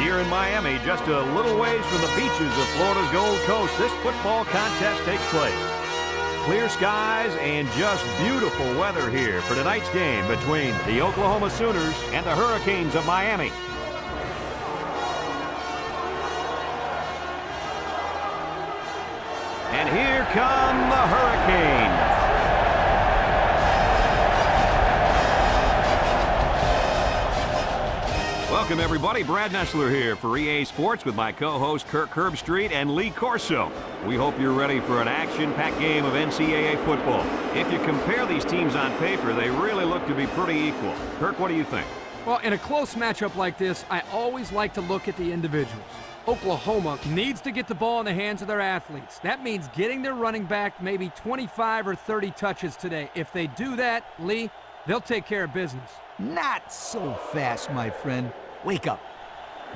Here in Miami, just a little ways from the beaches of Florida's Gold Coast, this football contest takes place. Clear skies and just beautiful weather here for tonight's game between the Oklahoma Sooners and the Hurricanes of Miami. And here come the Hurricanes. Welcome, everybody. Brad Nessler here for EA Sports with my co-host Kirk Herbstreit and Lee Corso. We hope you're ready for an action-packed game of NCAA football. If you compare these teams on paper, they really look to be pretty equal. Kirk, what do you think? Well, in a close matchup like this, I always like to look at the individuals. Oklahoma needs to get the ball in the hands of their athletes. That means getting their running back maybe 25 or 30 touches today. If they do that, Lee, they'll take care of business. Not so fast, my friend. Wake up.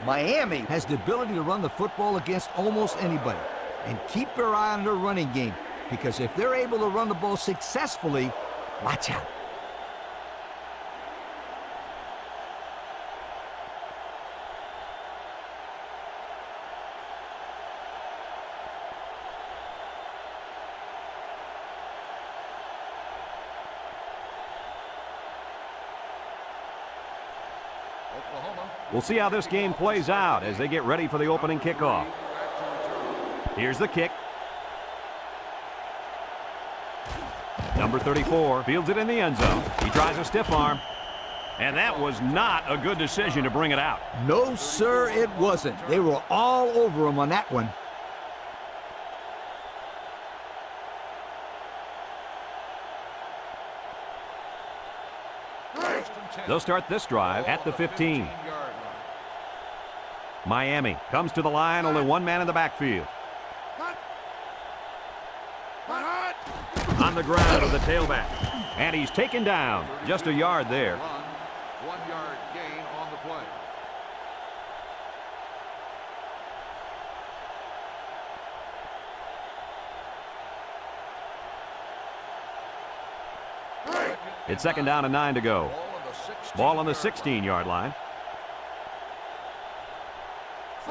Miami has the ability to run the football against almost anybody. And keep your eye on their running game, because if they're able to run the ball successfully, watch out. We'll see how this game plays out as they get ready for the opening kickoff. Here's the kick. Number 34 fields it in the end zone. He tries a stiff arm. And that was not a good decision to bring it out. No, sir, it wasn't. They were all over him on that one. They'll start this drive at the 15. Miami comes to the line, only one man in the backfield. On the ground of the tailback. And he's taken down. Just a yard there. 1 yard gain on the play. It's second down and 9 to go. Ball on the 16-yard line.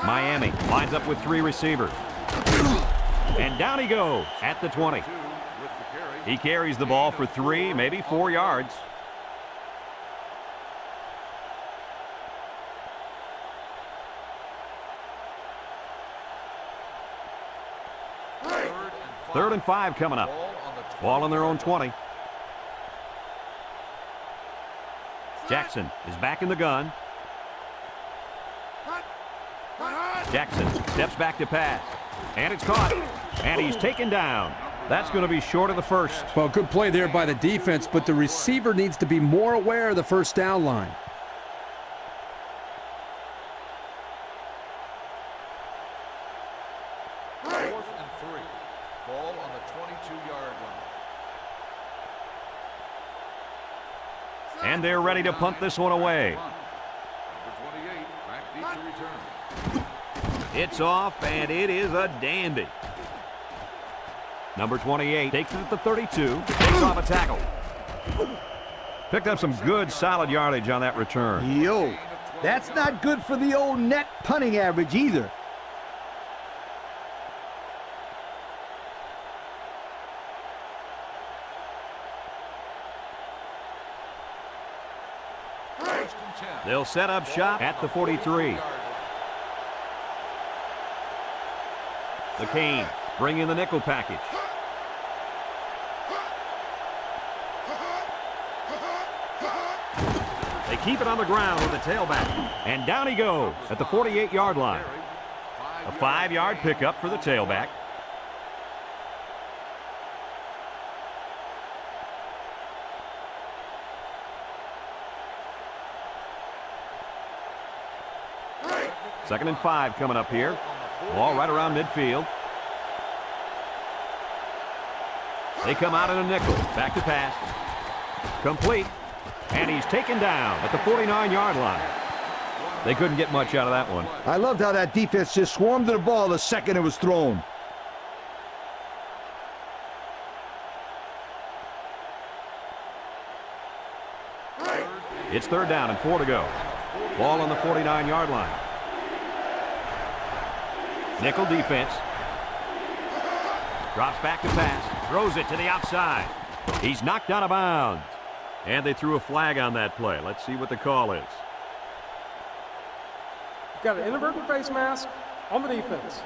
Miami lines up with 3 receivers. And down he goes at the 20. He carries the ball for 3, maybe 4 yards. Third and 5 coming up. Ball on their own 20. Jackson is back in the gun. Jackson steps back to pass. And it's caught. And he's taken down. That's going to be short of the first. Well, good play there by the defense, but the receiver needs to be more aware of the first down line. Fourth and 3. Ball on the 22-yard line. And they're ready to punt this one away. Number 28, back deep to return. It's off, and it is a dandy. Number 28 takes it at the 32, takes off a tackle. Picked up some good, solid yardage on that return. Yo, that's not good for the old net punting average either. They'll set up shop at the 43. The Canes bring in the nickel package. They keep it on the ground with the tailback. And down he goes at the 48-yard line. A 5-yard pickup for the tailback. Second and 5 coming up here. Ball right around midfield. They come out in a nickel. Back to pass. Complete. And he's taken down at the 49-yard line. They couldn't get much out of that one. I loved how that defense just swarmed to the ball the second it was thrown. It's third down and 4 to go. Ball on the 49-yard line. Nickel defense. Drops back to pass. Throws it to the outside. He's knocked out of bounds. And they threw a flag on that play. Let's see what the call is. You've got an inadvertent face mask on the defense.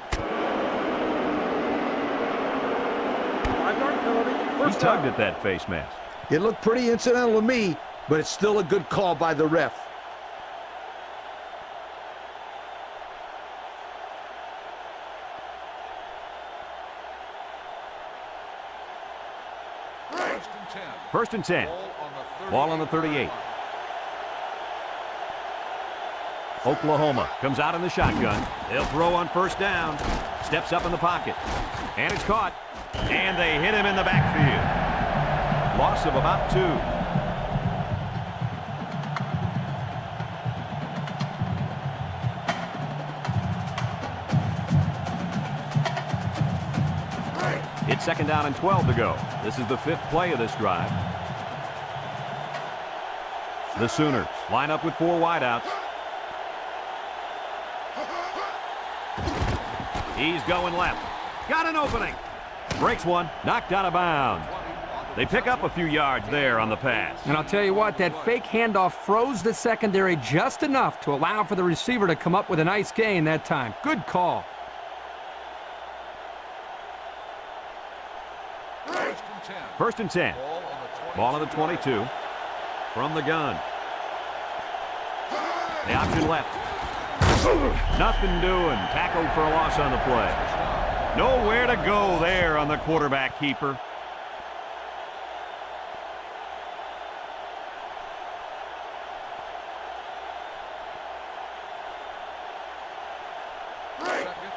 5-yard penalty. He First tugged down. at that face mask. It looked pretty incidental to me, but it's still a good call by the ref. First and 10. First and 10. Ball on the 38. Oklahoma comes out in the shotgun. They'll throw on first down. Steps up in the pocket. And it's caught. And they hit him in the backfield. Loss of about 2. It's second down and 12 to go. This is the 5th play of this drive. The Sooners line up with 4 wideouts. He's going left. Got an opening. Breaks one. Knocked out of bounds. They pick up a few yards there on the pass. And I'll tell you what, that fake handoff froze the secondary just enough to allow for the receiver to come up with a nice gain that time. Good call. First and 10. First and 10. Ball on the 22. From the gun. The option left. Nothing doing. Tackled for a loss on the play. Nowhere to go there on the quarterback keeper.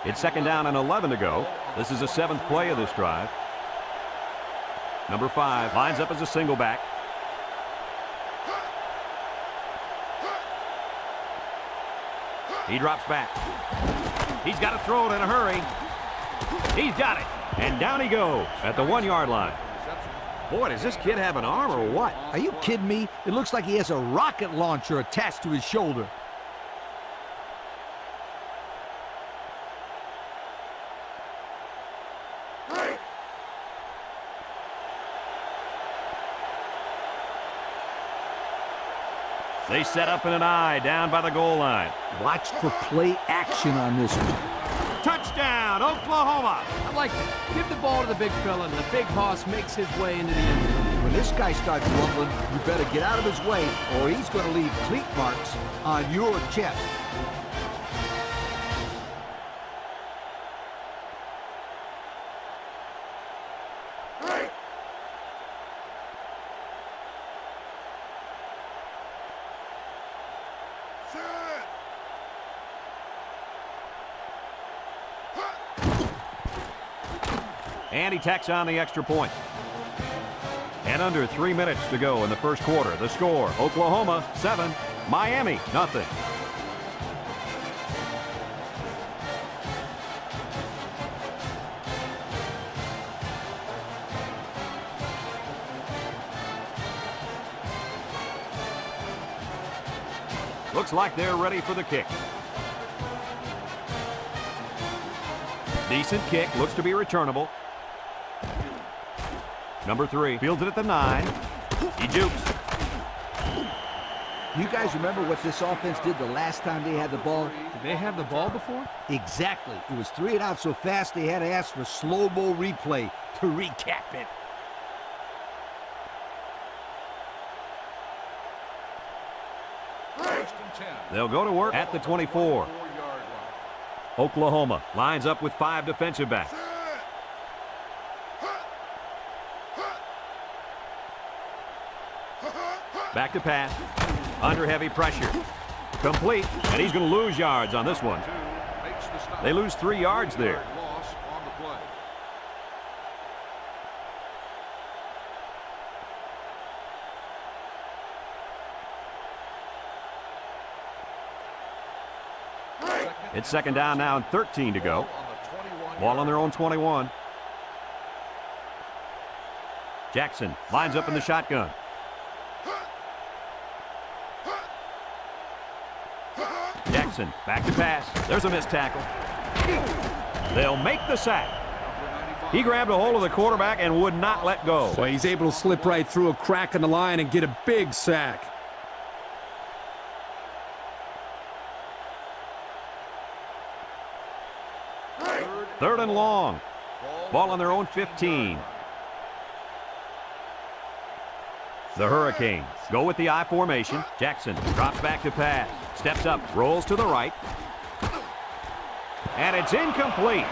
It's second down and 11 to go. This is the 7th play of this drive. Number 5 lines up as a single back. He drops back. He's got to throw it in a hurry. He's got it. And down he goes at the 1-yard line. Boy, does this kid have an arm or what? Are you kidding me? It looks like he has a rocket launcher attached to his shoulder. They set up in an eye down by the goal line. Watch for play action on this one. Touchdown, Oklahoma. I like it. Give the ball to the big fella, and the big hoss makes his way into the end zone. When this guy starts rumbling, you better get out of his way, or he's going to leave cleat marks on your chest. And he tacks on the extra point. And under 3 minutes to go in the first quarter. The score, Oklahoma 7, Miami nothing. Looks like they're ready for the kick. Decent kick, looks to be returnable. Number 3 fields it at the 9. He jukes. You guys remember what this offense did the last time they had the ball? Did they have the ball before? Exactly. It was 3 and out so fast they had to ask for slow-mo replay to recap it. First and 10. They'll go to work at the 24. 4-yard line. Oklahoma lines up with 5 defensive backs. Back to pass. Under heavy pressure. Complete. And he's going to lose yards on this one. Makes the stop. They lose 3 yards there. Loss on the play. It's second down now and 13 to go. On the 21. Ball on their own 21. Jackson lines up in the shotgun. Jackson back to pass. There's a missed tackle. They'll make the sack. He grabbed a hold of the quarterback and would not let go. Well, he's able to slip right through a crack in the line and get a big sack. Third and long. Ball on their own 15. The Hurricanes go with the I formation. Jackson drops back to pass. Steps up, rolls to the right. And it's incomplete.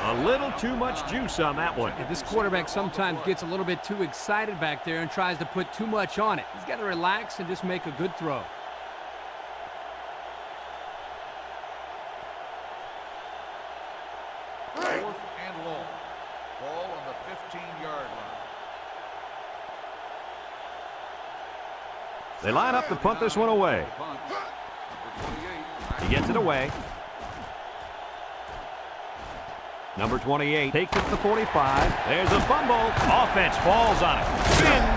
A little too much juice on that one. Yeah, this quarterback sometimes gets a little bit too excited back there and tries to put too much on it. He's got to relax and just make a good throw. Fourth and long. Ball on the 15-yard line. They line up to punt this one away. He gets it away. Number 28 takes it to the 45. There's a fumble. Offense falls on it. Spins.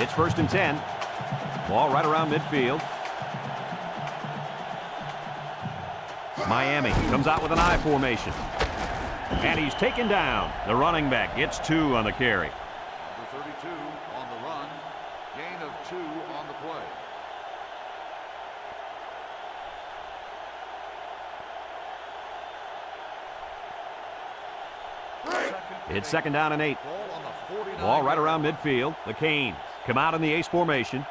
It's 1st and 10. Ball right around midfield. Miami comes out with an I formation. And he's taken down. The running back gets 2 on the carry. Number 32 on the run. Gain of 2 on the play. It's 2nd down and 8. Ball on the 49. Ball right around midfield. The Canes come out in the ace formation.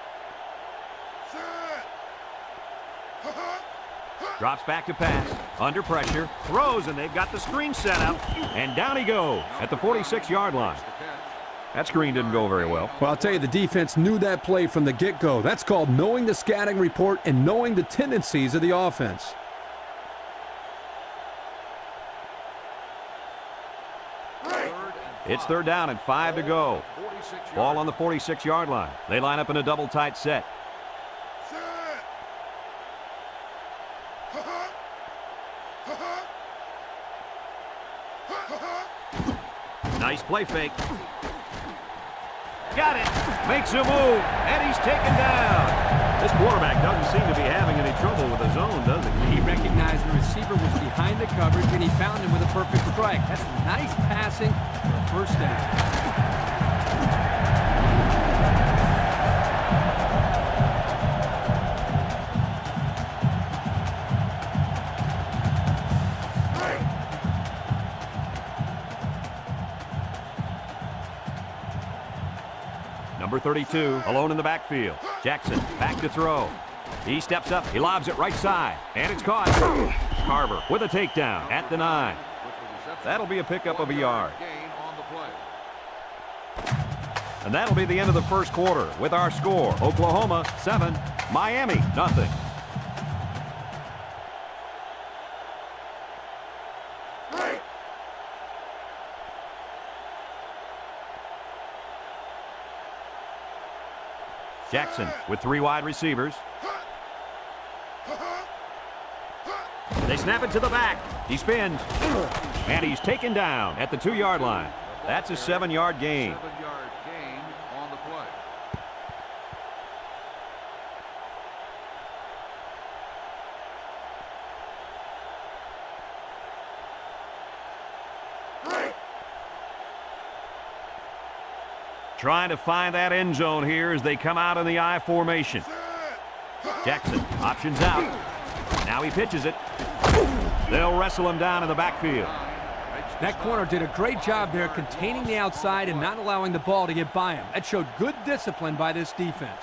Drops back to pass. Under pressure. Throws, and they've got the screen set up. And down he goes at the 46-yard line. That screen didn't go very well. Well, I'll tell you, the defense knew that play from the get-go. That's called knowing the scouting report and knowing the tendencies of the offense. It's 3rd down and 5 to go. Ball on the 46-yard line. They line up in a double tight set. Nice play fake. Got it. Makes a move. And he's taken down. This quarterback doesn't seem to be having any trouble with his own, does he? He recognized the receiver was behind the coverage, and he found him with a perfect strike. That's nice passing for a 1st down. Number 32, alone in the backfield. Jackson, back to throw. He steps up, he lobs it right side, and it's caught. Carver with a takedown at the 9. That'll be a pickup of a yard. And that'll be the end of the 1st quarter with our score, Oklahoma 7, Miami nothing. Jackson with 3 wide receivers. They snap it to the back. He spins. And he's taken down at the 2-yard line. That's a 7-yard gain. 7-yard gain on the play. Trying to find that end zone here as they come out in the I formation. Jackson options out. Now he pitches it. They'll wrestle him down in the backfield. That corner did a great job there containing the outside and not allowing the ball to get by him. That showed good discipline by this defense.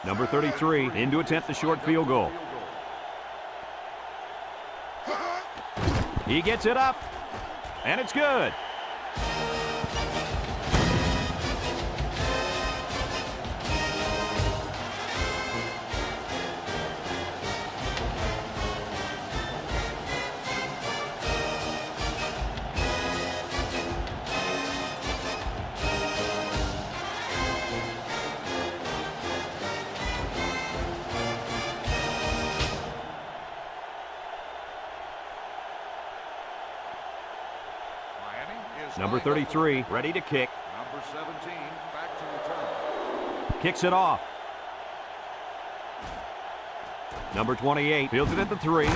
Number 33 in to attempt the short field goal. He gets it up, and it's good. Number 33, ready to kick. Number 17, back to return. Kicks it off. Number 28 fields it at the 3.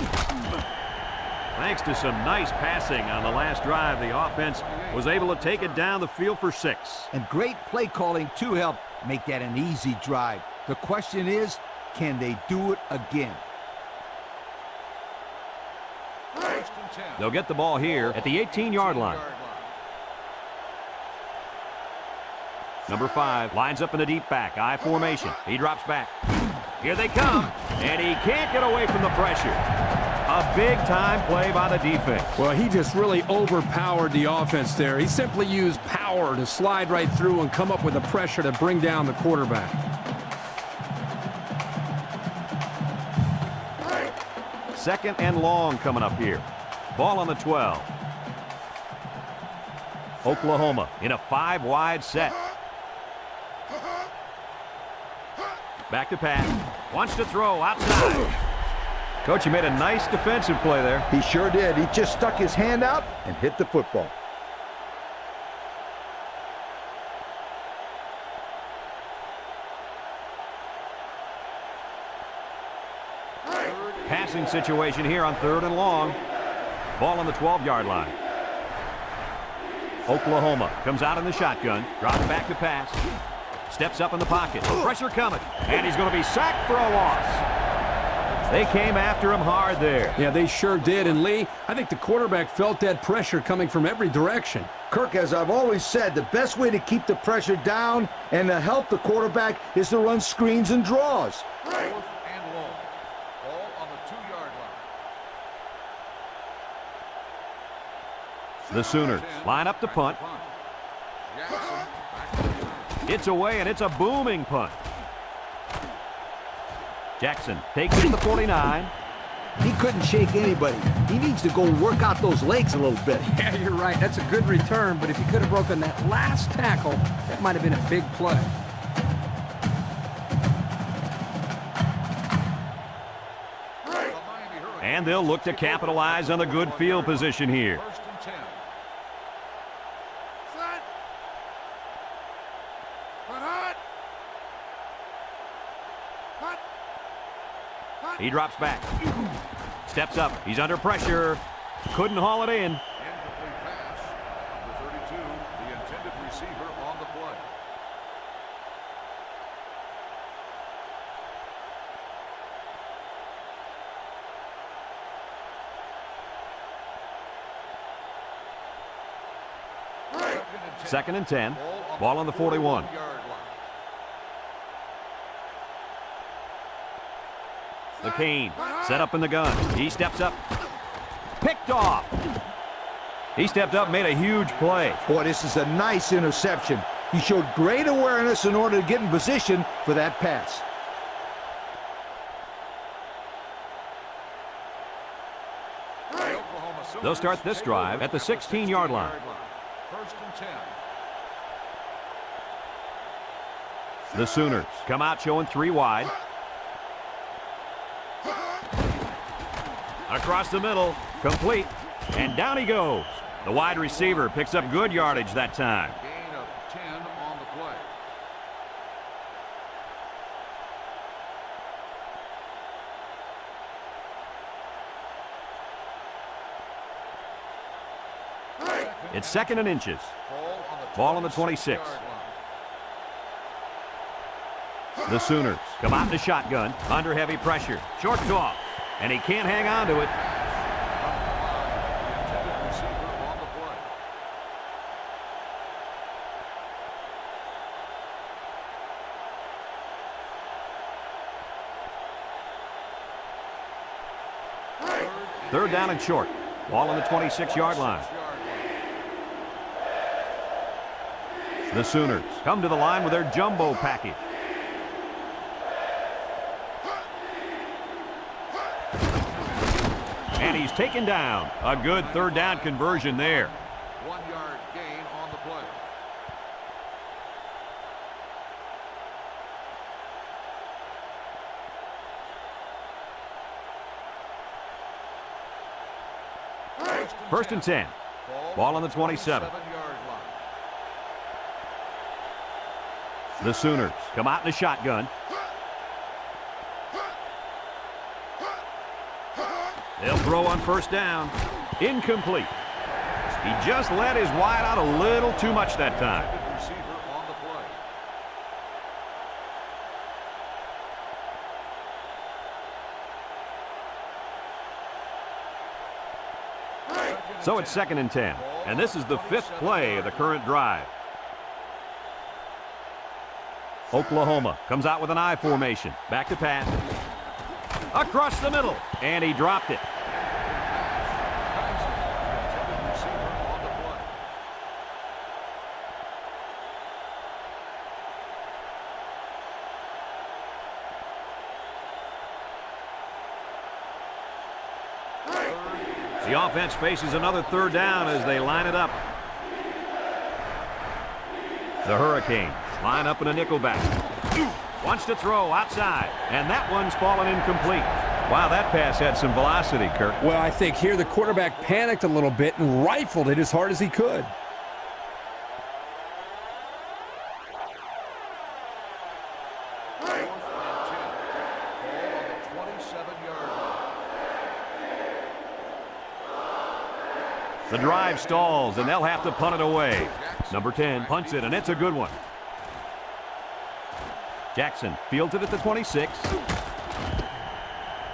Thanks to some nice passing on the last drive, the offense was able to take it down the field for 6. And great play calling to help make that an easy drive. The question is, can they do it again? First and 10. They'll get the ball here at the 18-yard line. Number 5 lines up in the deep back, I formation. He drops back. Here they come, and he can't get away from the pressure. A big-time play by the defense. Well, he just really overpowered the offense there. He simply used power to slide right through and come up with the pressure to bring down the quarterback. Second and long coming up here. Ball on the 12. Oklahoma in a 5-wide set. Back to pass. Wants to throw outside. Coach, he made a nice defensive play there. He sure did. He just stuck his hand out and hit the football. Passing situation here on 3rd and long. Ball on the 12-yard line. Oklahoma comes out in the shotgun. Drops back to pass. Steps up in the pocket. Pressure coming. And he's going to be sacked for a loss. They came after him hard there. Yeah, they sure did. And Lee, I think the quarterback felt that pressure coming from every direction. Kirk, as I've always said, the best way to keep the pressure down and to help the quarterback is to run screens and draws. 4th and long. Ball on the 2-yard line. The Sooners line up to punt. Jackson back to return. It's away, and it's a booming punt. Jackson takes it to the 49. He couldn't shake anybody. He needs to go work out those legs a little bit. Yeah, you're right. That's a good return, but if he could have broken that last tackle, that might have been a big play. And they'll look to capitalize on the good field position here. 1st and 10. He drops back. Steps up. He's under pressure. Couldn't haul it in. Incomplete pass. Number 32, the intended receiver on the play. Second and 10. Ball on the 41. 41-yard line. The Cane set up in the gun. He steps up. Picked off. He stepped up, made a huge play. Boy, this is a nice interception. He showed great awareness in order to get in position for that pass. They'll start this drive at the 16-yard line. 1st and 10. The Sooners come out showing 3 wide. Across the middle, complete, and down he goes. The wide receiver picks up good yardage that time. Gain of 10 on the play. It's 2nd and inches. Ball on the 26. The Sooners come out in the shotgun, under heavy pressure. Short toss, and he can't hang on to it. The intended receiver on the play. Third down and short. Ball on the 26-yard line. The Sooners come to the line with their jumbo package. And he's taken down. A good third down conversion there. 1-yard gain on the play. First and 10. Ball on the 27. 7-yard The Sooners come out in a shotgun. They'll throw on first down. Incomplete. He just let his wide out a little too much that time. Receiver on the play. So it's 2nd and 10. And this is the 5th play of the current drive. Oklahoma comes out with an I formation. Back to pass. Across the middle. And he dropped it. The offense faces another 3rd down as they line it up. The Hurricanes line up in a nickelback. Wants to throw outside, and that one's fallen incomplete. Wow, that pass had some velocity, Kirk. Well, I think here the quarterback panicked a little bit and rifled it as hard as he could. The drive stalls, and they'll have to punt it away. Number 10 punts it, and it's a good one. Jackson fields it at the 26.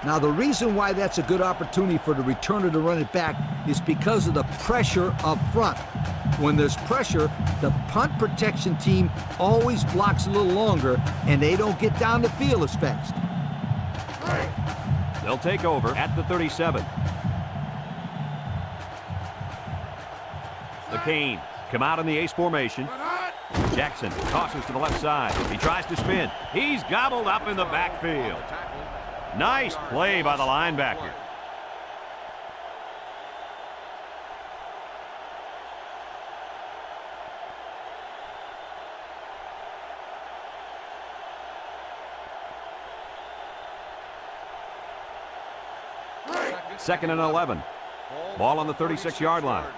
Now, the reason why that's a good opportunity for the returner to run it back is because of the pressure up front. When there's pressure, the punt protection team always blocks a little longer, and they don't get down the field as fast. They'll take over at the 37. The Canes come out in the ace formation. Jackson tosses to the left side. He tries to spin. He's gobbled up in the backfield. Nice play by the linebacker. Second and 11. Ball on the 36-yard line.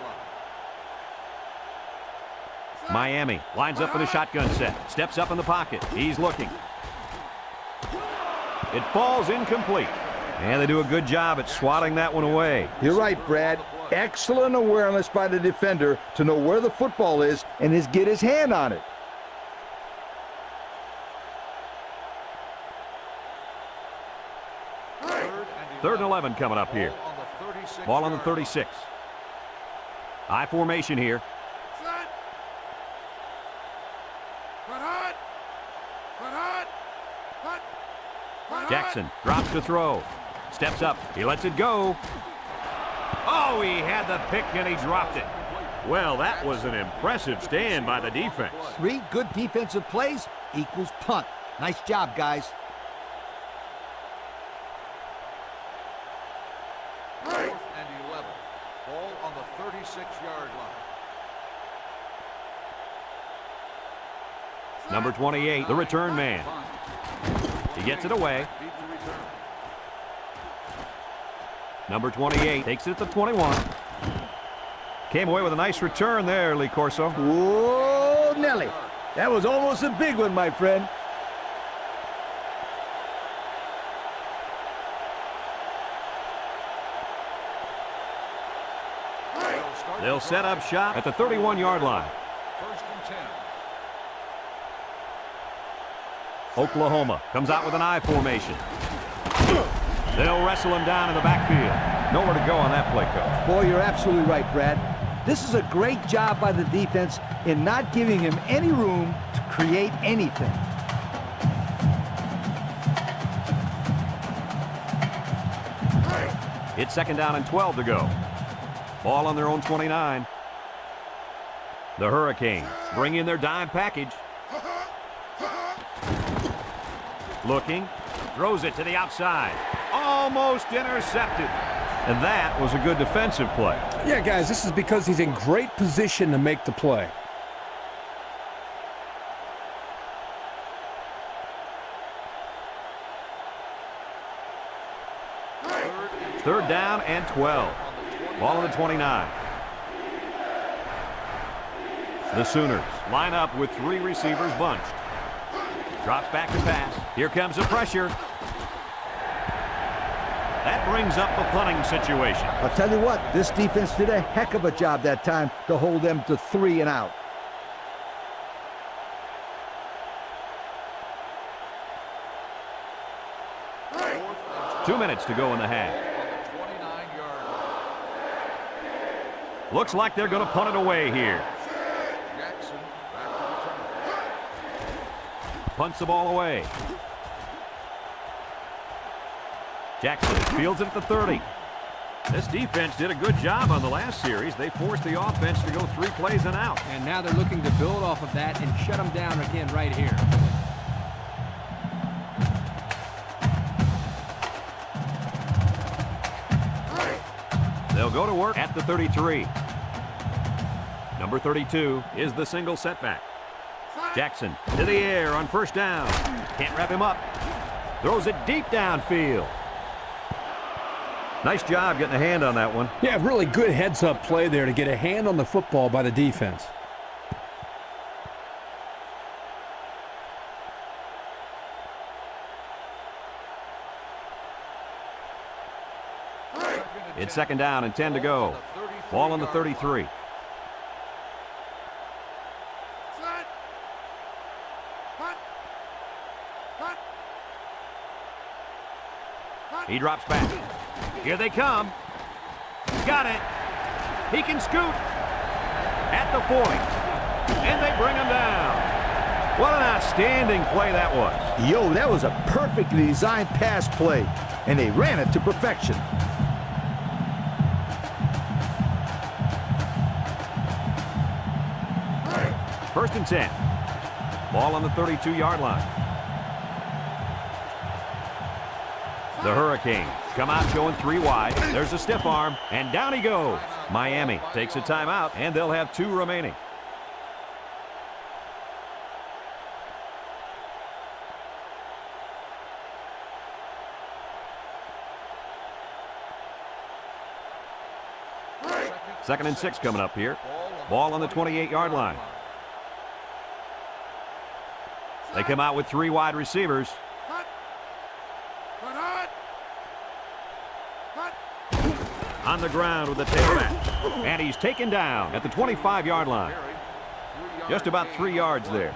Miami lines up in a shotgun set. Steps up in the pocket. He's looking. It falls incomplete. And they do a good job at swatting that one away. You're right, Brad. Excellent awareness by the defender to know where the football is and get his hand on it. Third and 11 coming up here. Ball on the 36. I formation here. Jackson drops to throw. Steps up. He lets it go. Oh, he had the pick and he dropped it. Well, that was an impressive stand by the defense. 3 good defensive plays equals punt. Nice job, guys. Fourth and 11. Ball on the 36-yard line. Number 28, the return man. He gets it away. Number 28 takes it at the 21. Came away with a nice return there, Lee Corso. Whoa, Nelly. That was almost a big one, my friend. They'll set up shop at the 31-yard line. First and 10. Oklahoma comes out with an I formation. They'll wrestle him down in the backfield. Nowhere to go on that play, Coach. Boy, you're absolutely right, Brad. This is a great job by the defense in not giving him any room to create anything. It's 2nd down and 12 to go. Ball on their own 29. The Hurricanes bring in their dime package. Looking, throws it to the outside. Almost intercepted. And that was a good defensive play. Yeah, guys, this is because he's in great position to make the play. Third down and 12. Ball on the 29. The Sooners line up with 3 receivers bunched. Drops back to pass. Here comes the pressure. That brings up the punting situation. I'll tell you what, this defense did a heck of a job that time to hold them to 3 and out. Fourth 2 minutes to go in the half. on the 29-yard line. Looks like they're going to punt it away here. Jackson back to return. Punts the ball away. Jackson fields it at the 30. This defense did a good job on the last series. They forced the offense to go 3 plays and out. And now they're looking to build off of that and shut them down again right here. They'll go to work at the 33. Number 32 is the single setback. Jackson to the air on first down. Can't wrap him up. Throws it deep downfield. Nice job getting a hand on that one. Yeah, really good heads-up play there to get a hand on the football by the defense. It's second down and 10 to go. Ball on the 33. He drops back. Here they come. Got it. He can scoot. At the 40. And they bring him down. What an outstanding play that was. Yo, that was a perfectly designed pass play, and they ran it to perfection. First and 10. Ball on the 32-yard line. The Hurricanes come out showing 3 wide. There's a stiff arm, and down he goes. Miami takes a timeout, and they'll have 2 remaining. Second and 6 coming up here. Ball on the 28-yard line. They come out with 3 wide receivers. On the ground with the tailback. And he's taken down at the 25-yard line. Just about 3 yards there.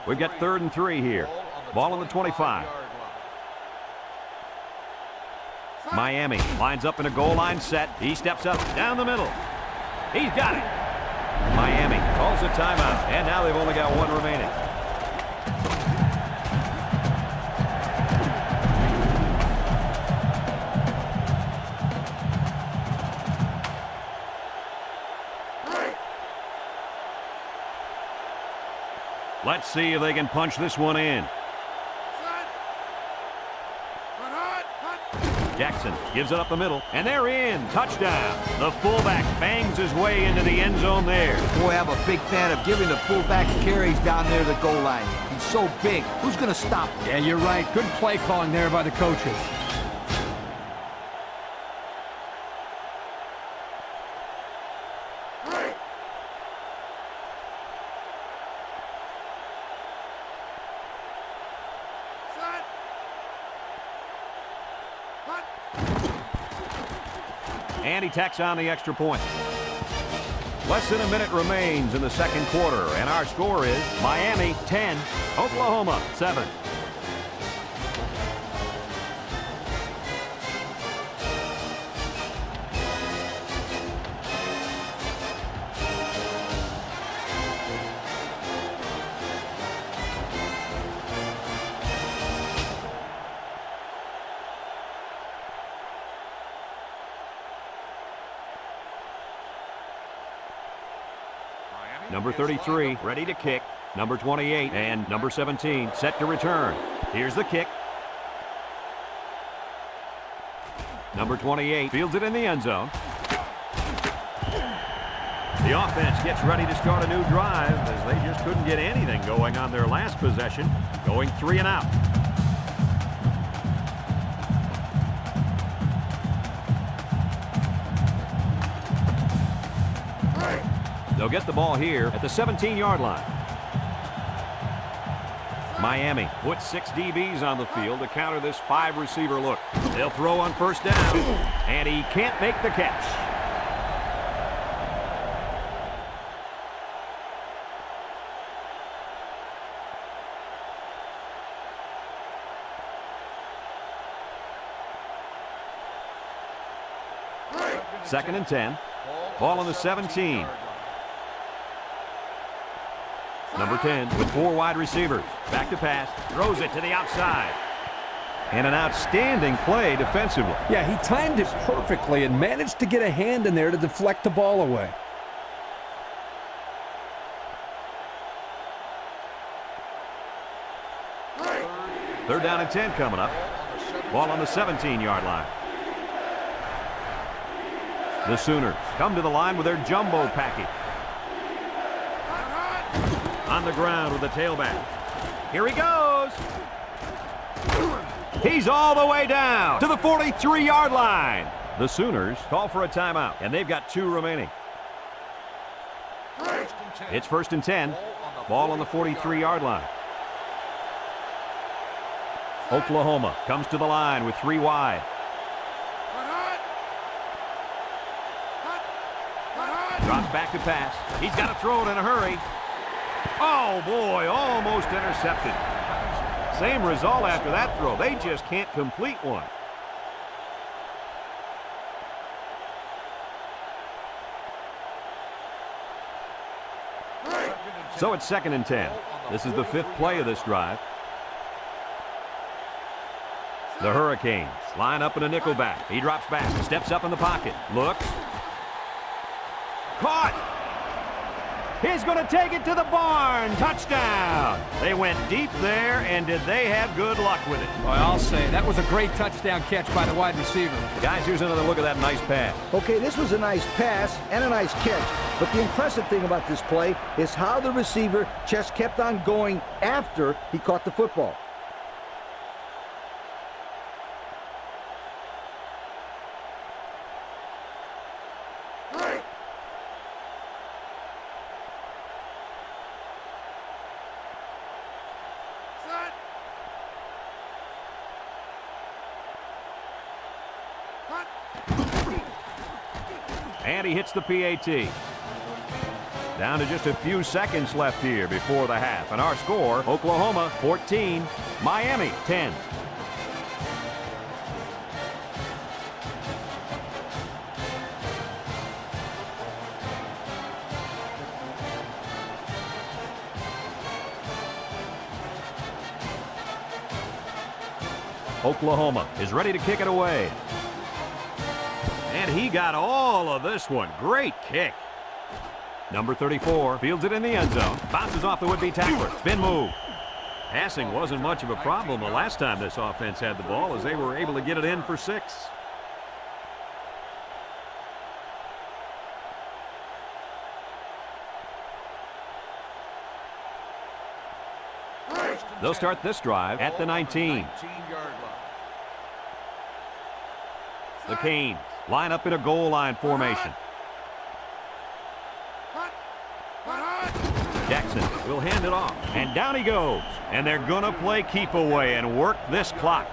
We've got 3rd and 3 here. Ball on the 25. Miami lines up in a goal line set. He steps up down the middle. He's got it. Miami calls a timeout, and now they've only got 1 remaining. Let's see if they can punch this one in. Jackson gives it up the middle, and they're in. Touchdown. The fullback bangs his way into the end zone there. Boy, I'm a big fan of giving the fullback carries down there to the goal line. He's so big. Who's going to stop him? Yeah, you're right. Good play calling there by the coaches. And he tacks on the extra point. Less than a minute remains in the second quarter, and our score is Miami 10, Oklahoma 7. Number 33 ready to kick. Number 28 and number 17 set to return. Here's the kick. Number 28 fields it in the end zone. The offense gets ready to start a new drive as they just couldn't get anything going on their last possession, going 3 and out. They'll get the ball here at the 17-yard line. Miami puts 6 DBs on the field to counter this 5-receiver look. They'll throw on first down, and he can't make the catch. Second and 10. Ball on the 17. Number 10 with 4 wide receivers. Back to pass. Throws it to the outside. And an outstanding play defensively. Yeah, he timed it perfectly and managed to get a hand in there to deflect the ball away. Third down and 10 coming up. Ball on the 17-yard line. The Sooners come to the line with their jumbo package. On the ground with the tailback. Here he goes. He's all the way down to the 43-yard line. The Sooners call for a timeout, and they've got 2 remaining. It's first and 10. Ball on the 43-yard line. Oklahoma comes to the line with 3 wide. Drops back to pass. He's got to throw it in a hurry. Oh, boy, almost intercepted. Same result after that throw. They just can't complete one. So it's second and 10. This is the 5th play of this drive. The Hurricanes line up in a nickel back. He drops back, steps up in the pocket, looks. Caught! He's going to take it to the barn. Touchdown! They went deep there, and did they have good luck with it? Well, I'll say, that was a great touchdown catch by the wide receiver. Guys, here's another look at that nice pass. Okay, this was a nice pass and a nice catch. But the impressive thing about this play is how the receiver just kept on going after he caught the football. And he hits the PAT. Down to just a few seconds left here before the half. And our score, Oklahoma 14, Miami 10. Oklahoma is ready to kick it away. And he got all of this one. Great kick. Number 34 fields it in the end zone. Bounces off the would-be tackler. Spin move. Passing wasn't much of a problem the last time this offense had the ball, as they were able to get it in for 6. They'll start this drive at the 19. The Canes line up in a goal line formation. Jackson will hand it off, and down he goes. And they're going to play keep away and work this clock.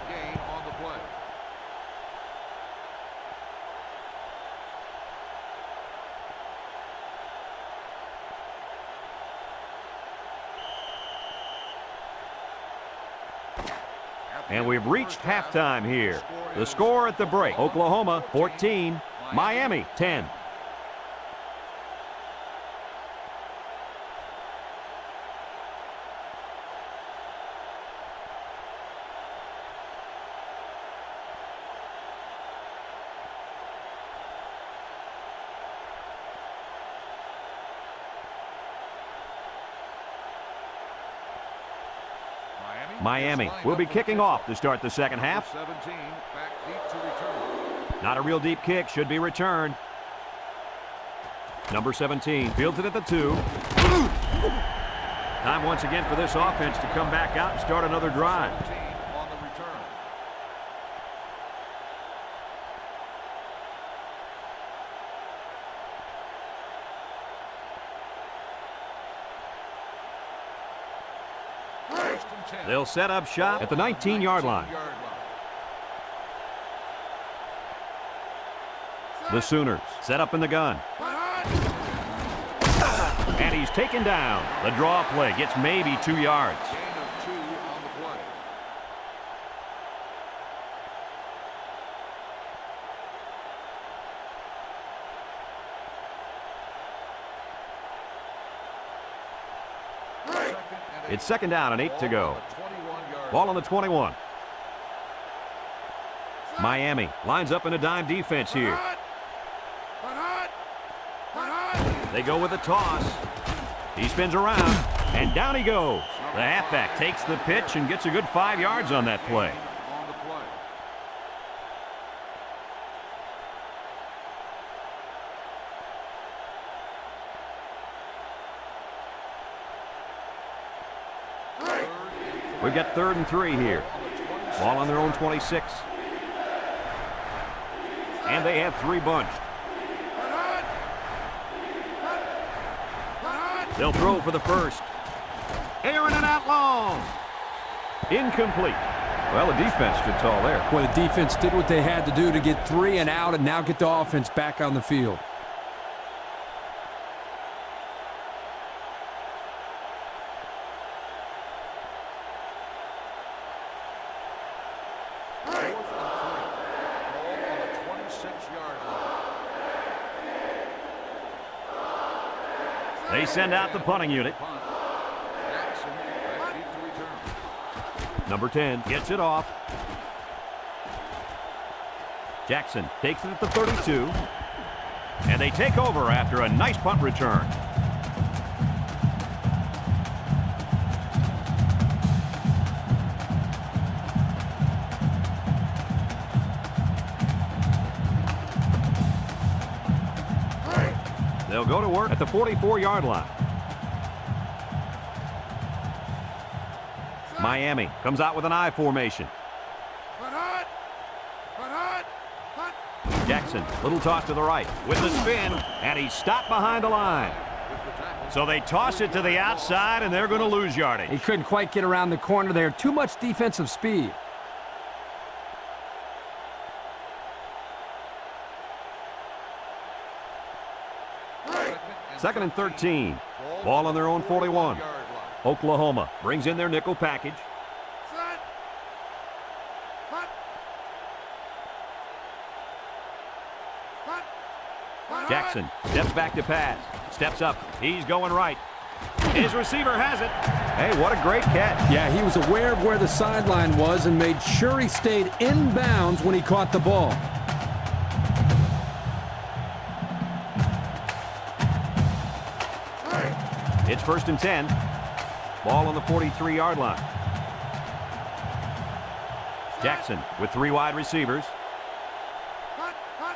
And we've reached halftime here. The score at the break, Oklahoma 14, Miami 10. Miami will be kicking off to start the second half. 17, back deep to return. Not a real deep kick, should be returned. Number 17 fields it at the 2. Time once again for this offense to come back out and start another drive. 17 on the return. They'll set up shop at the 19-yard line. The Sooners set up in the gun. And he's taken down. The draw play gets maybe 2 yards. Gain of 2 on the play. It's second down and 8 to go. 21-yard Ball on the 21. Miami lines up in a dime defense here. They go with a toss. He spins around, and down he goes. The halfback takes the pitch and gets a good 5 yards on that play. on the play. We've got 3rd and 3 here. Ball on their own 26. And they have 3 bunched. They'll throw for the first. Airing it out long. Incomplete. Well, the defense stood tall there. Well, the defense did what they had to do to get 3 and out and now get the offense back on the field. They send out the punting unit. Number 10 gets it off. Jackson takes it at the 32. And they take over after a nice punt return. They'll go to work at the 44-yard line. Miami comes out with an I formation. Jackson, little toss to the right with the spin, and he's stopped behind the line. So they toss it to the outside, and they're going to lose yardage. He couldn't quite get around the corner there. Too much defensive speed. Second and 13. Ball on their own 41. Oklahoma brings in their nickel package. Jackson steps back to pass. Steps up. He's going right. His receiver has it. Hey, what a great catch. Yeah, he was aware of where the sideline was and made sure he stayed in bounds when he caught the ball. It's 1st and 10. Ball on the 43-yard line. Jackson with 3 wide receivers.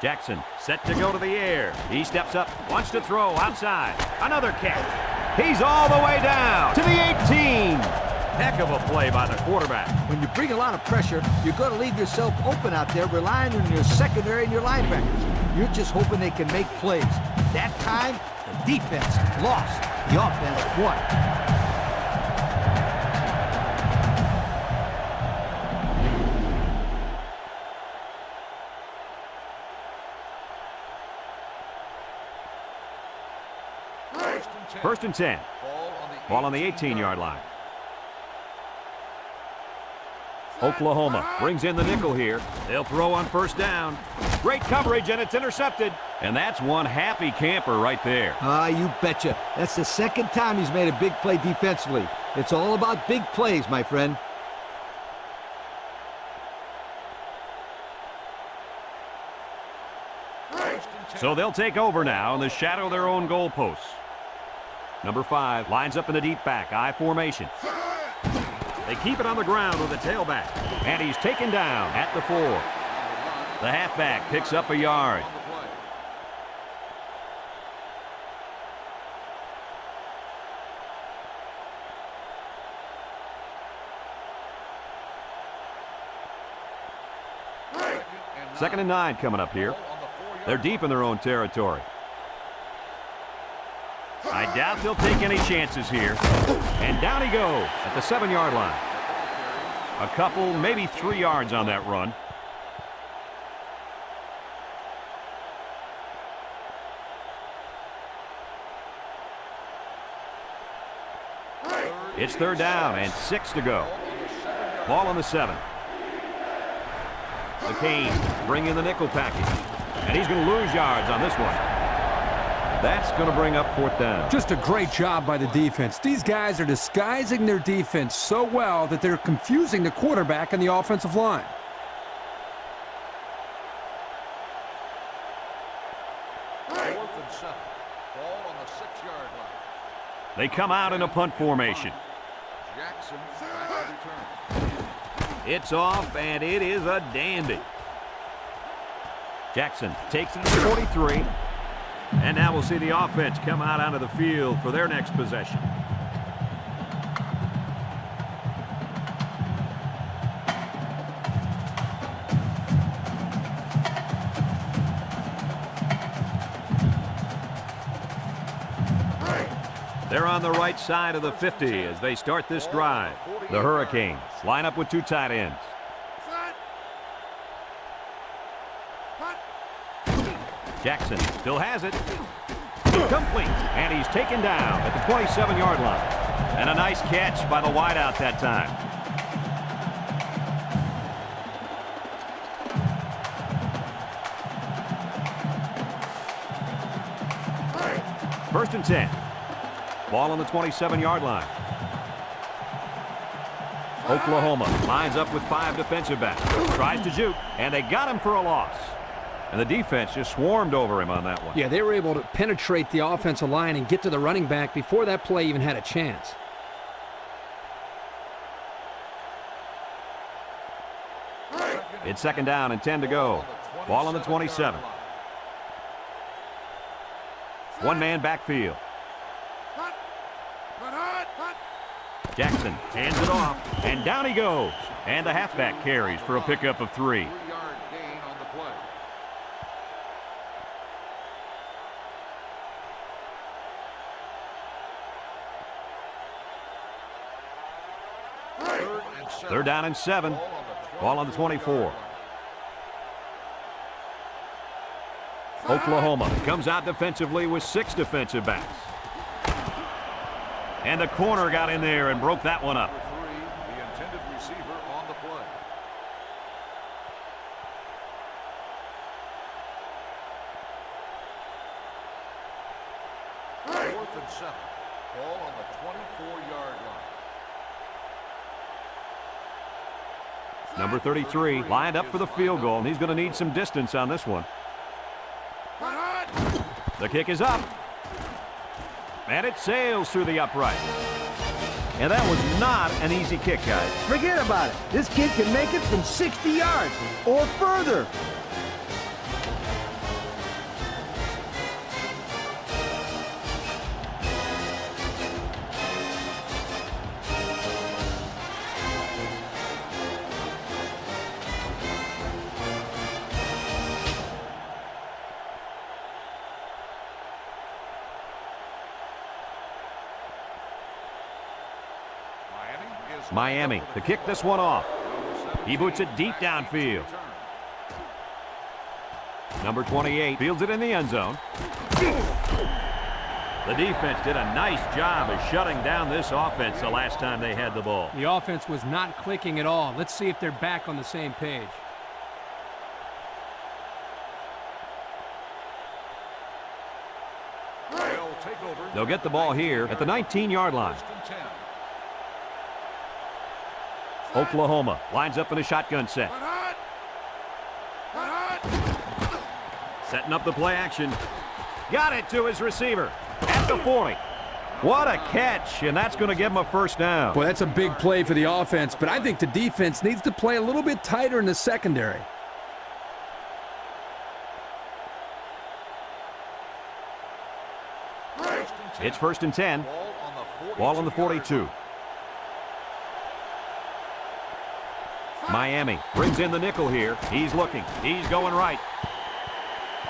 Jackson set to go to the air. He steps up, wants to throw outside. Another catch. He's all the way down to the 18. Heck of a play by the quarterback. When you bring a lot of pressure, you're going to leave yourself open out there, relying on your secondary and your linebackers. You're just hoping they can make plays. That time, the defense lost. The offense won. First and 10. Ball on the 18-yard line. Oklahoma brings in the nickel here. They'll throw on 1st down. Great coverage, and it's intercepted. And that's one happy camper right there. You betcha. That's the 2nd time he's made a big play defensively. It's all about big plays, my friend. So they'll take over now in the shadow of their own goalposts. Number 5 lines up in the deep back, I formation. They keep it on the ground with a tailback. And he's taken down at the 4. The halfback picks up a yard. Second and 9 coming up here. They're deep in their own territory. I doubt they'll take any chances here. And down he goes at the 7-yard line. A couple, maybe 3 yards on that run. It's 3rd down and 6 to go. Ball on the 7. The Canes bring in the nickel package. And he's going to lose yards on this one. That's going to bring up 4th down. Just a great job by the defense. These guys are disguising their defense so well that they're confusing the quarterback and the offensive line. They come out in a punt formation. It's off, and it is a dandy. Jackson takes it to 43. And now we'll see the offense come out onto the field for their next possession. They're on the right side of the 50 as they start this drive. The Hurricanes line up with 2 tight ends. Jackson still has it. Complete. And he's taken down at the 27-yard line. And a nice catch by the wideout that time. First and 10. Ball on the 27-yard line. Oklahoma lines up with 5 defensive backs. Tries to juke, and they got him for a loss. And the defense just swarmed over him on that one. Yeah, they were able to penetrate the offensive line and get to the running back before that play even had a chance. It's 2nd down and 10 to go. Ball on the 27. One-man backfield. Jackson hands it off, and down he goes. And the halfback carries for a pickup of 3. Third down and 7. Ball on the 24. Oklahoma comes out defensively with 6 defensive backs. And the corner got in there and broke that one up. The intended receiver on the play. Fourth and 7. Ball on the 24-yard line. Number 33 lined up for the field goal, and he's going to need some distance on this one. The kick is up. And it sails through the upright. And that was not an easy kick, guys. Forget about it. This kid can make it from 60 yards or further. Miami to kick this one off. He boots it deep downfield. Number 28 fields it in the end zone. The defense did a nice job of shutting down this offense the last time they had the ball. The offense was not clicking at all. Let's see if they're back on the same page. They'll get the ball here at the 19-yard line. Oklahoma lines up in a shotgun set. Setting up the play action. Got it to his receiver at the 40. What a catch, and that's going to give him a first down. Boy, that's a big play for the offense, but I think the defense needs to play a little bit tighter in the secondary. It's first and 10. Ball on the 42. Miami brings in the nickel here. He's looking. He's going right.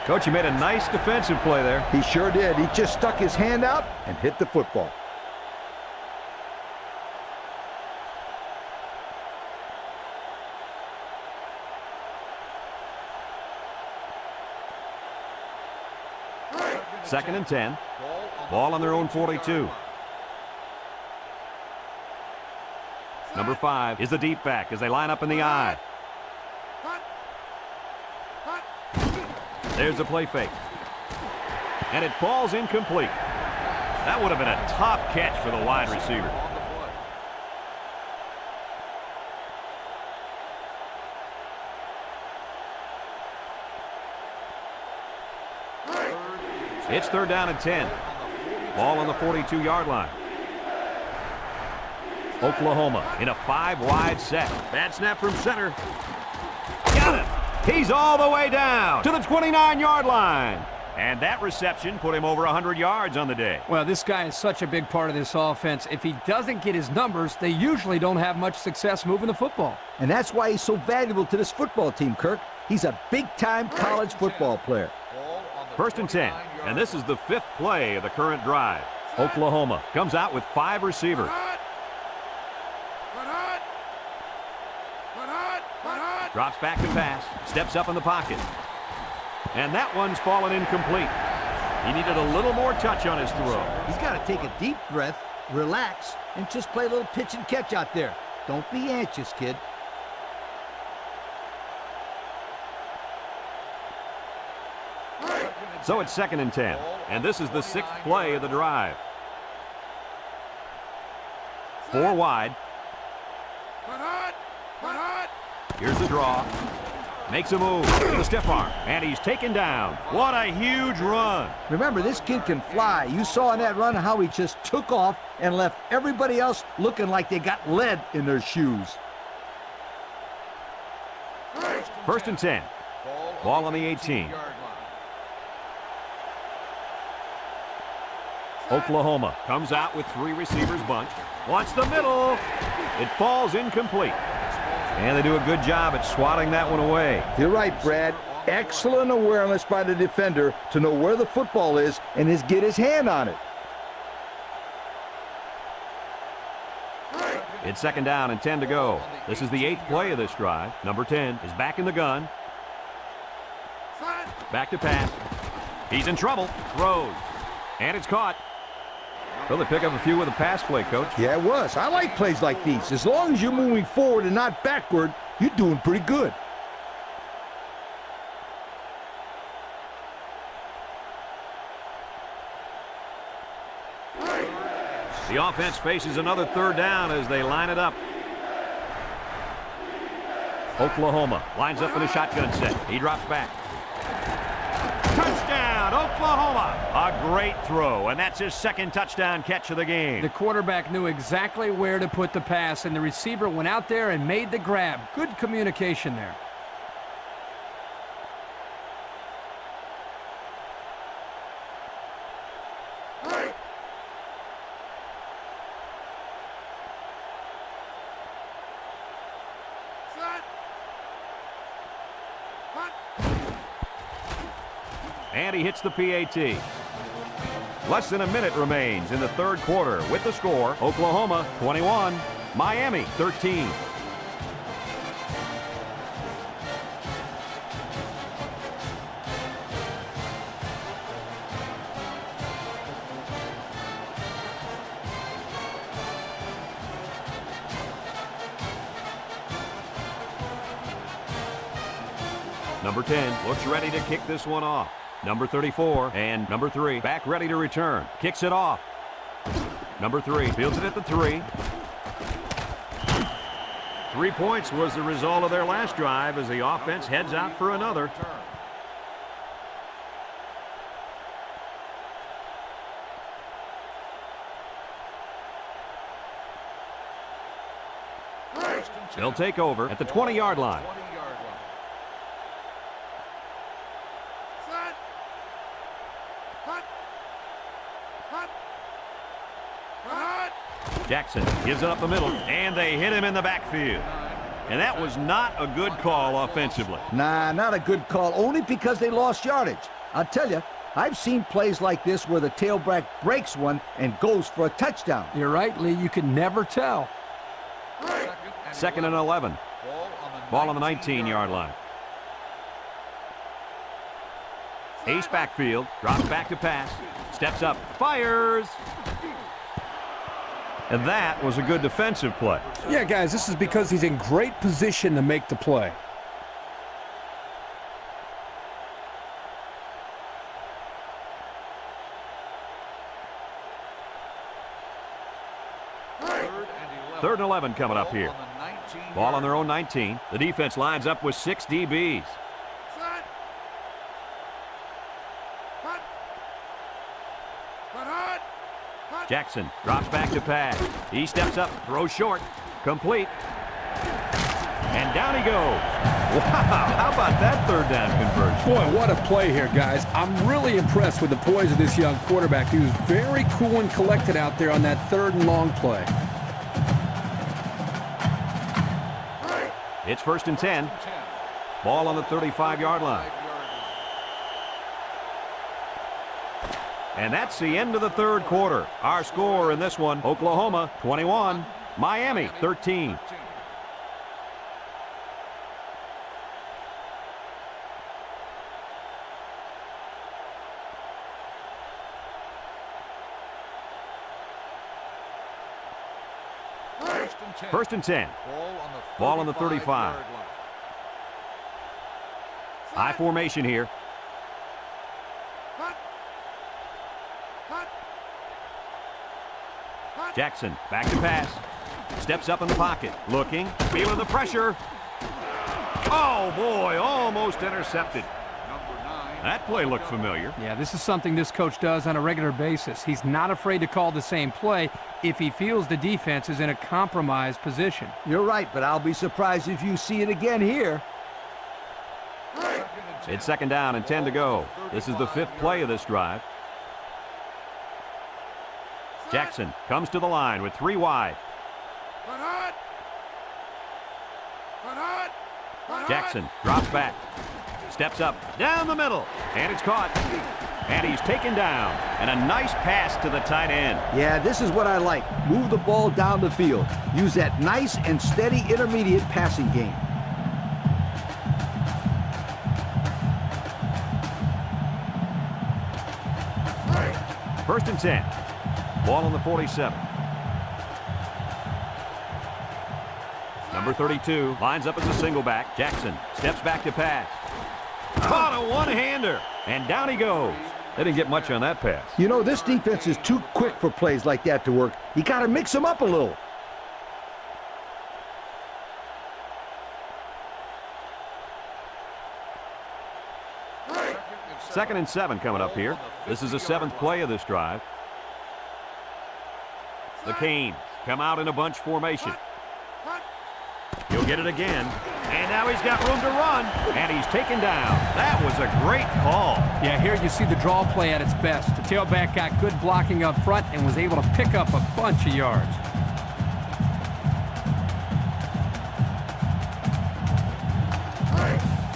Coach, you made a nice defensive play there. He sure did. He just stuck his hand out and hit the football. Second and 10. Ball on their own 42. Number 5 is the deep back as they line up in the I. There's the play fake. And it falls incomplete. That would have been a tough catch for the wide receiver. It's third down and 10. Ball on the 42-yard line. Oklahoma in a 5-wide set. Bad snap from center. Got it. He's all the way down to the 29-yard line. And that reception put him over 100 yards on the day. Well, this guy is such a big part of this offense. If he doesn't get his numbers, they usually don't have much success moving the football. And that's why he's so valuable to this football team, Kirk. He's a big-time college football player. First and 10, and this is the 5th play of the current drive. Oklahoma comes out with 5 receivers. Drops back to pass, steps up in the pocket. And that one's fallen incomplete. He needed a little more touch on his throw. He's got to take a deep breath, relax, and just play a little pitch and catch out there. Don't be anxious, kid. So it's second and 10, and this is the 6th play of the drive. 4 wide. Here's the draw. Makes a move with a stiff arm, and he's taken down. What a huge run. Remember, this kid can fly. You saw in that run how he just took off and left everybody else looking like they got lead in their shoes. First and 10. Ball on the 18. Oklahoma comes out with 3 receivers bunch. Wants the middle. It falls incomplete. And they do a good job at swatting that one away. You're right, Brad. Excellent awareness by the defender to know where the football is and get his hand on it. It's second down and 10 to go. This is the 8th play of this drive. Number 10 is back in the gun. Back to pass. He's in trouble. Throws. And it's caught. Well, they pick up a few with a pass play, Coach. Yeah, it was. I like plays like these. As long as you're moving forward and not backward, you're doing pretty good. The offense faces another third down as they line it up. Oklahoma lines up in a shotgun set. He drops back. Touchdown, Oklahoma! A great throw, and that's his 2nd touchdown catch of the game. The quarterback knew exactly where to put the pass, and the receiver went out there and made the grab. Good communication there. And he hits the PAT. Less than a minute remains in the 3rd quarter with the score, Oklahoma 21, Miami 13. Number 10 looks ready to kick this one off. Number 34 and number 3 back ready to return. Kicks it off. Number 3 fields it at the 3. 3 points was the result of their last drive as the offense heads out for another. They'll take over at the 20-yard line. Jackson gives it up the middle, and they hit him in the backfield. And that was not a good call offensively. Nah, not a good call, only because they lost yardage. I'll tell you, I've seen plays like this where the tailback breaks one and goes for a touchdown. You're right, Lee. You can never tell. Second and 11. Ball on the 19-yard line. Ace backfield, drops back to pass, steps up, fires. And that was a good defensive play. Yeah, guys, this is because he's in great position to make the play. Third and 11 coming up here. Ball on their own 19. The defense lines up with 6 DBs. Jackson drops back to pass. He steps up, throws short, complete. And down he goes. Wow, how about that third down conversion? Boy, what a play here, guys. I'm really impressed with the poise of this young quarterback. He was very cool and collected out there on that third and long play. It's first and 10. Ball on the 35-yard line. And that's the end of the third quarter. Our score in this one, Oklahoma 21, Miami 13. First and 10. Ball on the 35. High formation here. Jackson back to pass. Steps up in the pocket. Looking. Feeling the pressure. Oh, boy. Almost intercepted. That play looked familiar. Yeah, this is something this coach does on a regular basis. He's not afraid to call the same play if he feels the defense is in a compromised position. You're right, but I'll be surprised if you see it again here. It's second down and 10 to go. This is the 5th play of this drive. Jackson comes to the line with 3 wide. Jackson drops back. Steps up, down the middle, and it's caught. And he's taken down. And a nice pass to the tight end. Yeah, this is what I like. Move the ball down the field. Use that nice and steady intermediate passing game. First and 10. Ball on the 47. Number 32 lines up as a single back. Jackson steps back to pass. Caught a one-hander, and down he goes. They didn't get much on that pass. You know, this defense is too quick for plays like that to work. You got to mix them up a little. Second and 7 coming up here. This is the 7th play of this drive. The Canes come out in a bunch formation. He'll get it again. And now he's got room to run. And he's taken down. That was a great call. Yeah, here you see the draw play at its best. The tailback got good blocking up front and was able to pick up a bunch of yards.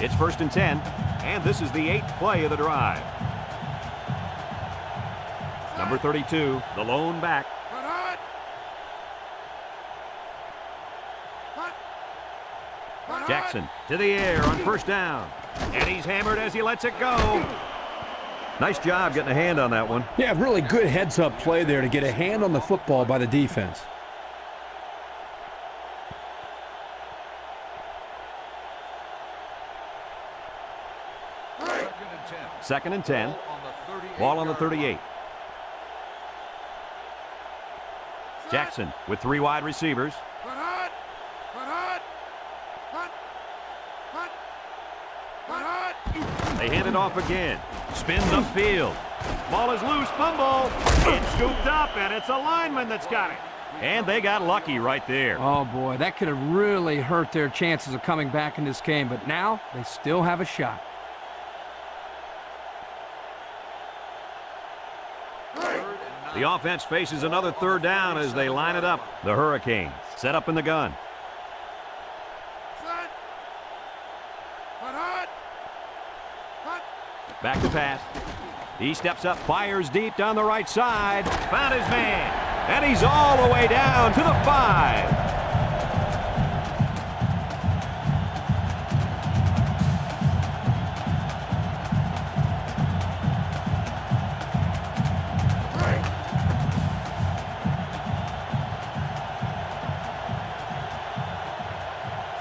It's first and 10. And this is the 8th play of the drive. Number 32, the lone back. Jackson to the air on first down. And he's hammered as he lets it go. Nice job getting a hand on that one. Yeah, really good heads-up play there to get a hand on the football by the defense. Second and 10. Ball on the 38. Jackson with 3 wide receivers. They hand it off again. Spins upfield. Ball is loose. Fumble. It's scooped up, and it's a lineman that's got it. And they got lucky right there. Oh, boy, that could have really hurt their chances of coming back in this game. But now they still have a shot. The offense faces another third down as they line it up. The Hurricanes set up in the gun. Back to pass. He steps up, fires deep down the right side. Found his man. And he's all the way down to the 5.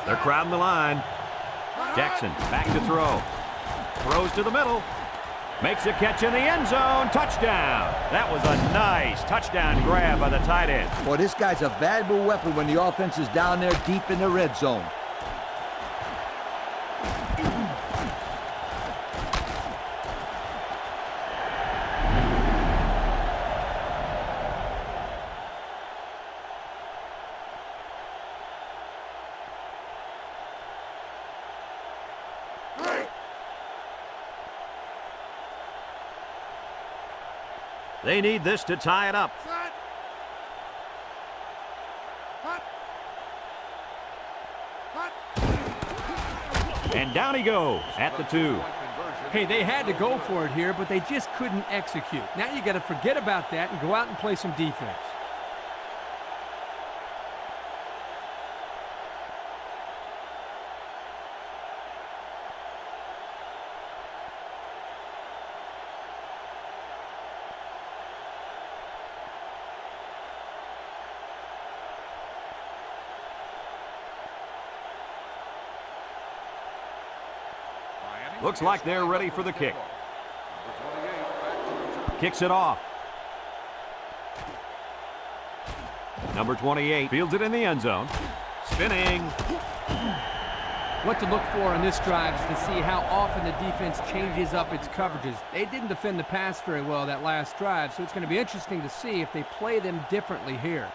They're crowding the line. Jackson back to throw. Throws to the middle. Makes a catch in the end zone. Touchdown. That was a nice touchdown grab by the tight end. Boy, this guy's a valuable weapon when the offense is down there deep in the red zone. They need this to tie it up. And down he goes at the 2. Hey, they had to go for it here, but they just couldn't execute. Now you got to forget about that and go out and play some defense. Looks like they're ready for the kick. Kicks it off. Number 28 fields it in the end zone. Spinning. What to look for on this drive is to see how often the defense changes up its coverages. They didn't defend the pass very well that last drive, so it's going to be interesting to see if they play them differently here.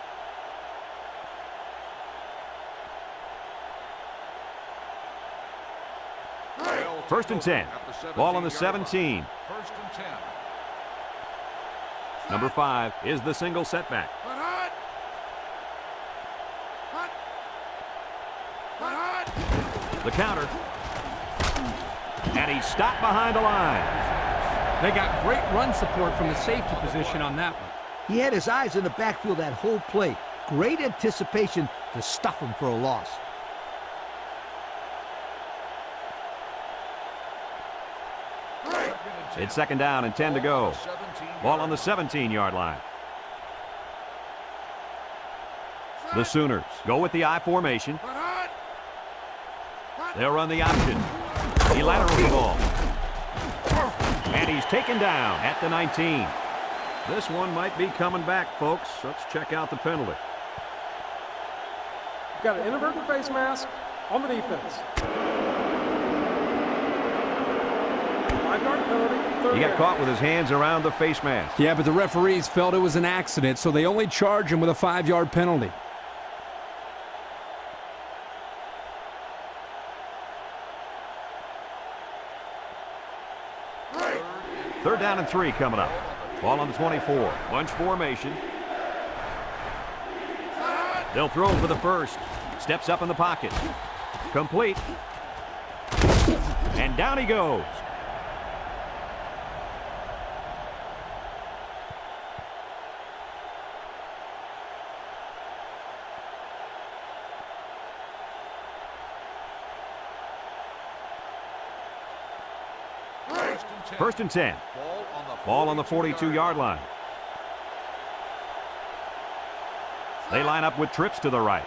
First and 10. Ball on the 17. First and 10. Number 5 is the single setback. The counter. And he's stopped behind the line. They got great run support from the safety position on that one. He had his eyes in the backfield that whole play. Great anticipation to stuff him for a loss. It's second down and 10 to go. Ball on the 17-yard line. The Sooners go with the I formation. They'll run the option. He laterals the ball. And he's taken down at the 19. This one might be coming back, folks. Let's check out the penalty. You've got an inadvertent face mask on the defense. 5-yard penalty. He got caught with his hands around the face mask. Yeah, but the referees felt it was an accident, so they only charge him with a 5-yard penalty. Third down and 3 coming up. Ball on the 24. Bunch formation. They'll throw for the first. Steps up in the pocket. Complete. And down he goes. First and 10. Ball on the 42-yard line. They line up with trips to the right.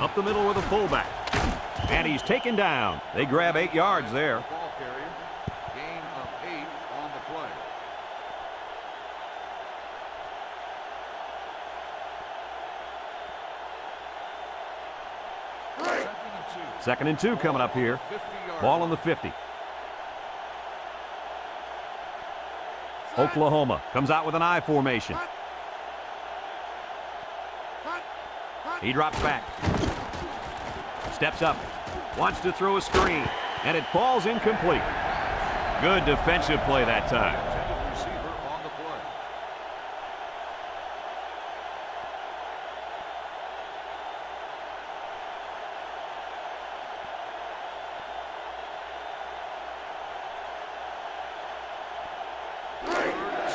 Up the middle with a fullback. And he's taken down. They grab 8 yards there. Ball carrier. Gain of 8 on the play. Second and 2 coming up here. Ball on the 50. Oklahoma comes out with an I formation. He drops back. Steps up. Wants to throw a screen. And it falls incomplete. Good defensive play that time. Receiver on the play.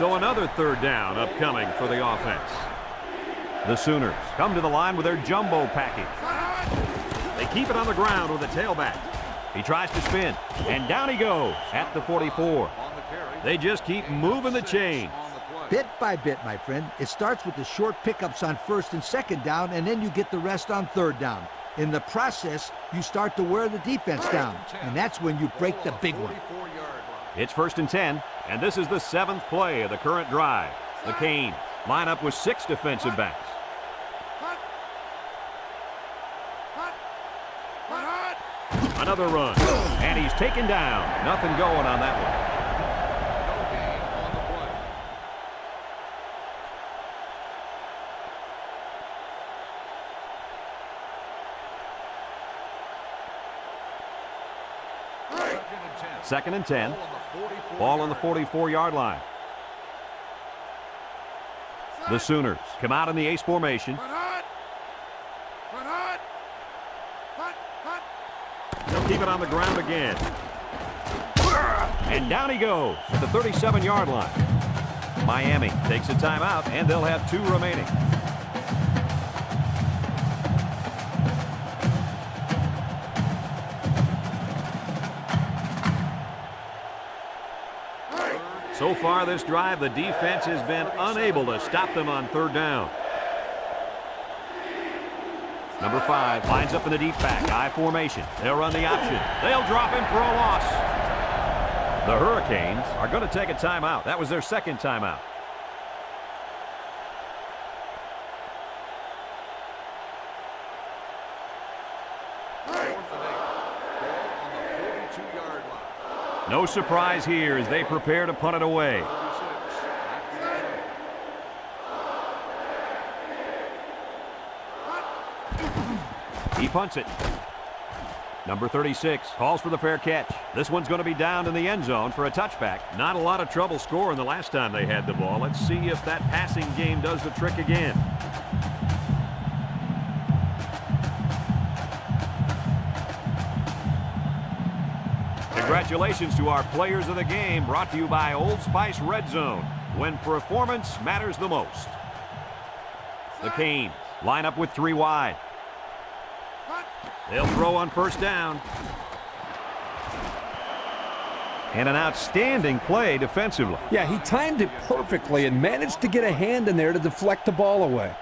So another third down upcoming for the offense. The Sooners come to the line with their jumbo package. They keep it on the ground with the tailback. He tries to spin, and down he goes at the 44. They just keep moving the chain. Bit by bit, my friend. It starts with the short pickups on first and second down, and then you get the rest on third down. In the process, you start to wear the defense down, and that's when you break the big one. It's 1st and 10, and this is the 7th play of the current drive. The Canes line up with 6 defensive backs. Another run, and he's taken down. Nothing going on that one. Second and 10. Ball on the 44-yard line. The Sooners come out in the ace formation. They'll keep it on the ground again. And down he goes at the 37-yard line. Miami takes a timeout, and they'll have 2 remaining. So far this drive, the defense has been unable to stop them on third down. Number 5 lines up in the deep back, I formation. They'll run the option. They'll drop him for a loss. The Hurricanes are going to take a timeout. That was their second timeout. No surprise here as they prepare to punt it away. He punts it. Number 36 calls for the fair catch. This one's going to be down in the end zone for a touchback. Not a lot of trouble scoring the last time they had the ball. Let's see if that passing game does the trick again. Congratulations to our players of the game, brought to you by Old Spice Red Zone, when performance matters the most. The Canes line up with 3 wide. They'll throw on first down. And an outstanding play defensively. Yeah, he timed it perfectly and managed to get a hand in there to deflect the ball away.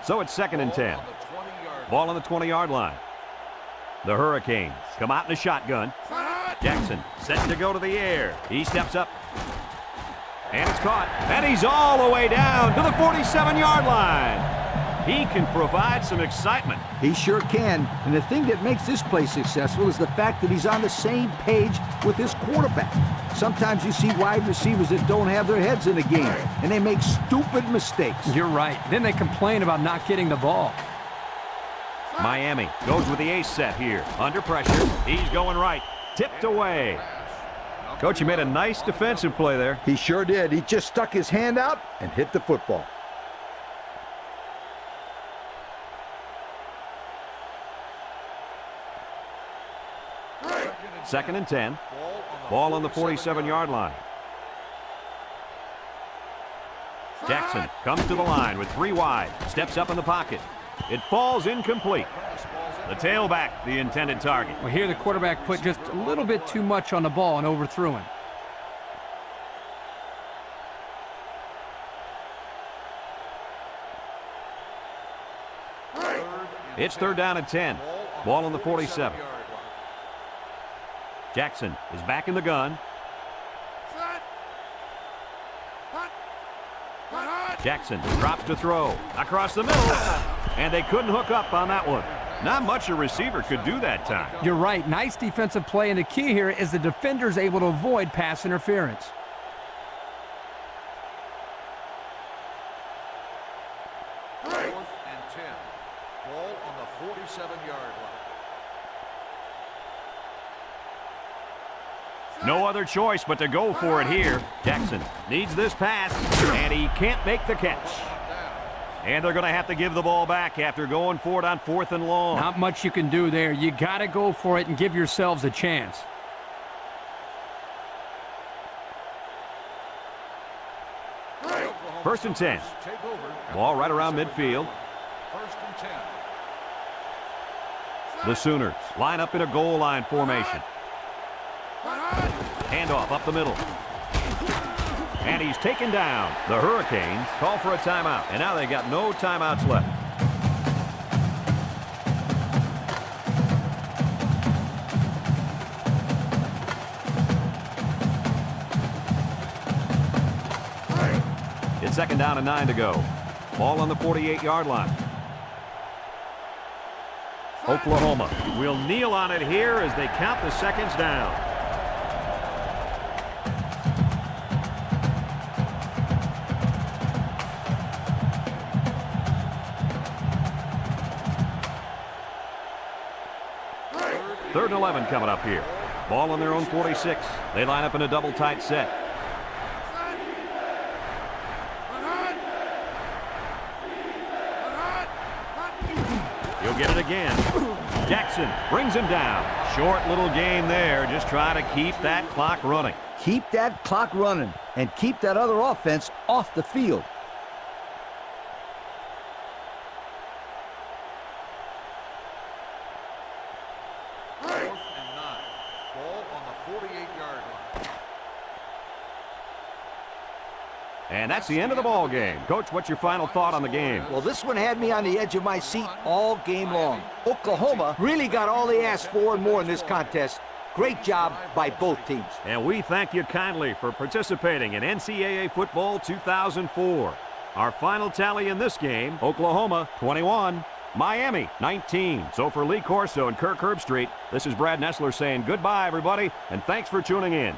So it's 2nd and 10. Ball on the 20-yard line. The Hurricanes come out in a shotgun. Jackson set to go to the air. He steps up. And it's caught. And he's all the way down to the 47-yard line. He can provide some excitement. He sure can. And the thing that makes this play successful is the fact that he's on the same page with his quarterback. Sometimes you see wide receivers that don't have their heads in the game, and they make stupid mistakes. You're right. Then they complain about not getting the ball. Miami goes with the ace set here. Under pressure. He's going right. Tipped away. Coach, he made a nice defensive play there. He sure did. He just stuck his hand out and hit the football. Second and 10. Ball on the 47-yard line. Jackson comes to the line with 3 wide. Steps up in the pocket. It falls incomplete. The tailback, the intended target. Well, here the quarterback put just a little bit too much on the ball and overthrew him. It's 3rd down and 10. Ball on the 47. Jackson is back in the gun. Jackson drops to throw across the middle, and they couldn't hook up on that one. Not much a receiver could do that time. You're right. Nice defensive play, and the key here is the defender's able to avoid pass interference. No other choice but to go for it here. Jackson needs this pass, and he can't make the catch. And they're going to have to give the ball back after going for it on 4th and long. Not much you can do there. You got to go for it and give yourselves a chance. First and 10. Ball right around midfield. First and 10. The Sooners line up in a goal line formation. Handoff up the middle. And he's taken down. The Hurricanes call for a timeout. And now they got no timeouts left. It's 2nd down and 9 to go. Ball on the 48-yard line. Oklahoma will kneel on it here as they count the seconds down. Third and 11 coming up here. Ball on their own 46. They line up in a double tight set. He'll get it again. Jackson brings him down. Short little game there, just trying to keep that clock running. Keep that clock running and keep that other offense off the field. And that's the end of the ball game. Coach, what's your final thought on the game? Well, this one had me on the edge of my seat all game long. Oklahoma really got all they asked for and more in this contest. Great job by both teams. And we thank you kindly for participating in NCAA Football 2004. Our final tally in this game, Oklahoma 21, Miami 19. So for Lee Corso and Kirk Herbstreit, this is Brad Nessler saying goodbye, everybody, and thanks for tuning in.